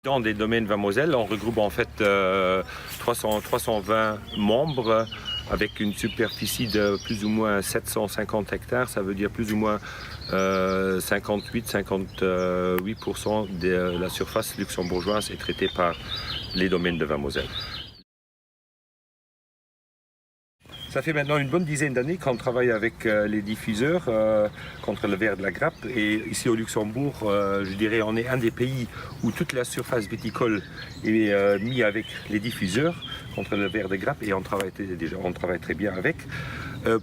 Dans des domaines Vin Moselle, on regroupe en fait 320 membres avec une superficie de plus ou moins 750 hectares. Ça veut dire plus ou moins 58-58% de la surface luxembourgeoise est traitée par les domaines de Vin Moselle. Ça fait maintenant une bonne dizaine d'années qu'on travaille avec les diffuseurs contre le ver de la grappe. Et ici au Luxembourg, je dirais, on est un des pays où toute la surface viticole est mise avec les diffuseurs contre le ver de grappe. Et on travaille très bien avec.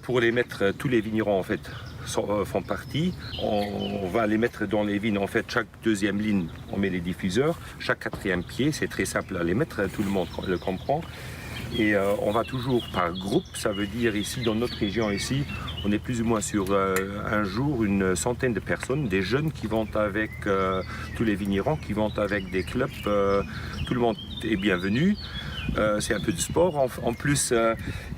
Pour les mettre, tous les vignerons en fait font partie. On va les mettre dans les vignes. En fait, chaque deuxième ligne, on met les diffuseurs. Chaque quatrième pied, c'est très simple à les mettre. Tout le monde le comprend. Et on va toujours par groupe, ça veut dire ici dans notre région ici, on est plus ou moins sur un jour une centaine de personnes, des jeunes qui vont avec tous les vignerons, qui vont avec des clubs, tout le monde est bienvenu. C'est un peu de sport en plus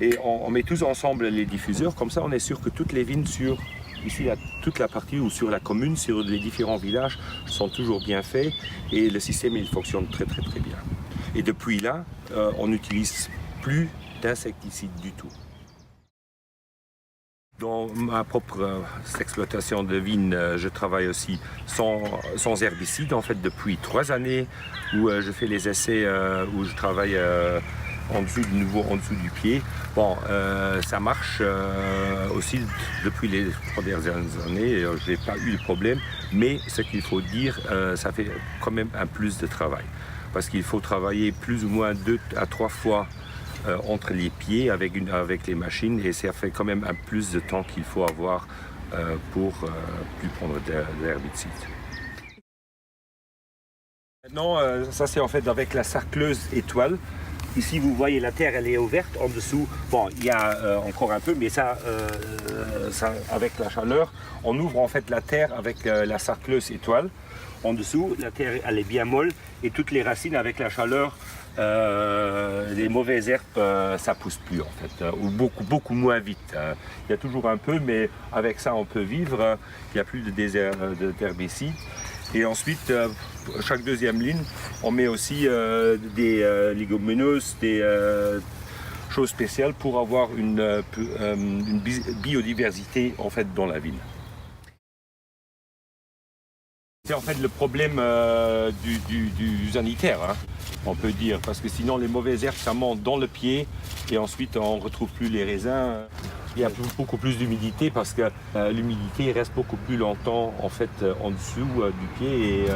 et on met tous ensemble les diffuseurs, comme ça on est sûr que toutes les vignes sur ici, toute la partie ou sur la commune, sur les différents villages sont toujours bien faits et le système il fonctionne très bien. Et depuis là, on n'utilise plus d'insecticides du tout. Dans ma propre exploitation de vignes, je travaille aussi sans herbicides en fait depuis 3 années où je fais les essais où je travaille en dessous du pied. Bon, ça marche aussi depuis les 3 dernières années, je n'ai pas eu de problème, mais ce qu'il faut dire, ça fait quand même un plus de travail. Parce qu'il faut travailler plus ou moins 2 à 3 fois entre les pieds avec les machines et ça fait quand même un plus de temps qu'il faut avoir pour plus prendre de l'herbicide. Maintenant, ça c'est en fait avec la sarcleuse étoile. Ici vous voyez la terre elle est ouverte en dessous. Bon, il y a encore un peu, mais ça avec la chaleur, on ouvre en fait la terre avec la sarcleuse étoile. En dessous, la terre elle est bien molle et toutes les racines avec la chaleur, les mauvaises herbes, ça pousse plus en fait, ou beaucoup moins vite. Il y a toujours un peu, mais avec ça on peut vivre. Il n'y a plus d'herbicides. Et ensuite, chaque deuxième ligne, on met aussi des légumineuses, des choses spéciales pour avoir une biodiversité en fait dans la ville. C'est en fait le problème du sanitaire, hein, on peut dire, parce que sinon les mauvaises herbes ça monte dans le pied et ensuite on ne retrouve plus les raisins. Il y a beaucoup plus d'humidité parce que l'humidité reste beaucoup plus longtemps en fait en dessous du pied et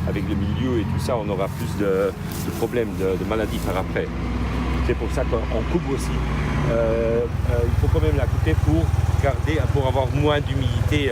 avec le milieu et tout ça on aura plus de problèmes, de maladies par après. C'est pour ça qu'on coupe aussi. Il faut quand même la couper pour avoir moins d'humidité.